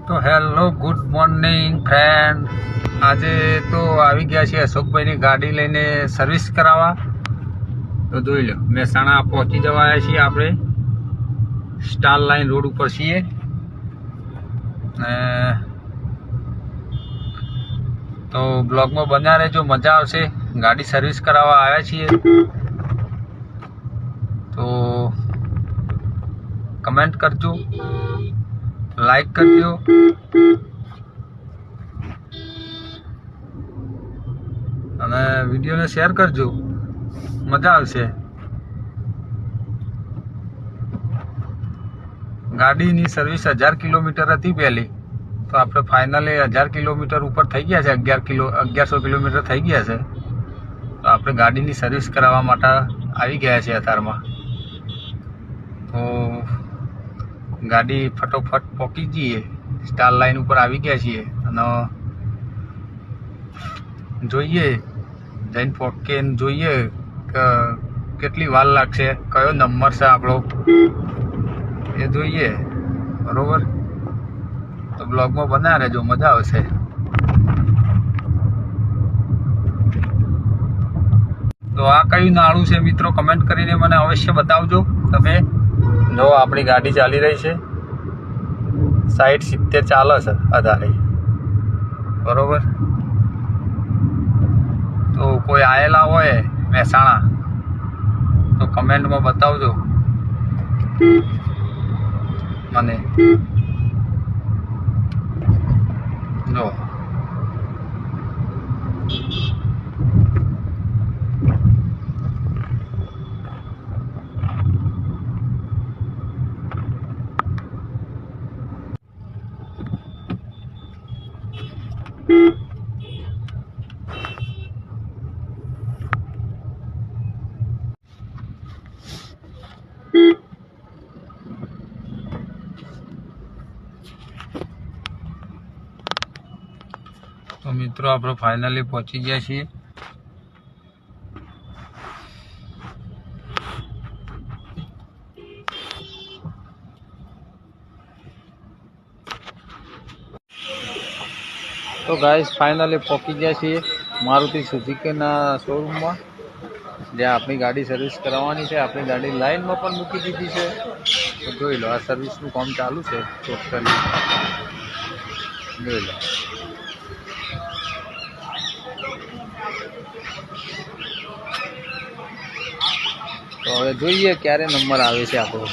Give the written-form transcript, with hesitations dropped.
તો hello good morning friend, આજે તો આવી ગયા છીએ અશોકભાઈની ગાડી લઈને સર્વિસ કરાવવા. તો જોઈ લો, મહેસાણા પહોંચી જવાયા છીએ. આપણે સ્ટાર લાઇન રોડ ઉપર છીએ તો બ્લોગમાં બન્યા રહેજો, મજા આવશે. ગાડી સર્વિસ કરાવવા આવ્યા છીએ. તો કમેન્ટ કરજો, લાઈક કરજો અને વિડીયોને શેર કરજો, મજા આવશે. ગાડીની સર્વિસ 1000 કિલોમીટર હતી પહેલી, તો આપણે ફાઇનલી 1000 કિલોમીટર ઉપર થઈ ગયા છે. 1100 કિલોમીટર થઈ ગયા છે. તો આપણે ગાડીની સર્વિસ કરાવવા માટે આવી ગયા છે અત્યારમાં. તો ગાડી ફટોફટ પહોંચી જઈએ. સ્ટાર લાઇન ઉપર આવી ગયા છીએ અને જોઈએ જઈને પહોંચીને જોઈએ કે કેટલી વાર લાગશે, કયો નંબર છે આપણો એ જોઈએ. બરોબર, તો બ્લોગમાં બના રહેજો, મજા આવશે. તો આ કયું નાળું છે મિત્રો, કમેન્ટ કરીને મને અવશ્ય બતાવજો. તમે જો આપણી ગાડી ચાલી રહી છે 60-70 ચાલે છે આધારે. બરોબર, તો કોઈ આવેલા હોય મહેસાણા તો કમેન્ટમાં બતાવજો મને. જો તો મિત્રો આપણે ફાઇનલી પહોંચી ગયા છીએ. તો ગાઈસ ફાઇનલી પહોંચી ગયા છીએ મારુતિ સુઝુકીના શોરૂમમાં, જ્યાં આપણી ગાડી સર્વિસ કરાવવાની છે. આપણી ગાડી લાઇનમાં પણ મૂકી દીધી છે. તો જોઈ લો, આ સર્વિસનું કામ ચાલુ છે ટોટલી. જોઈ લો. તો હવે જોઈએ ક્યારે નંબર આવે છે આપણો.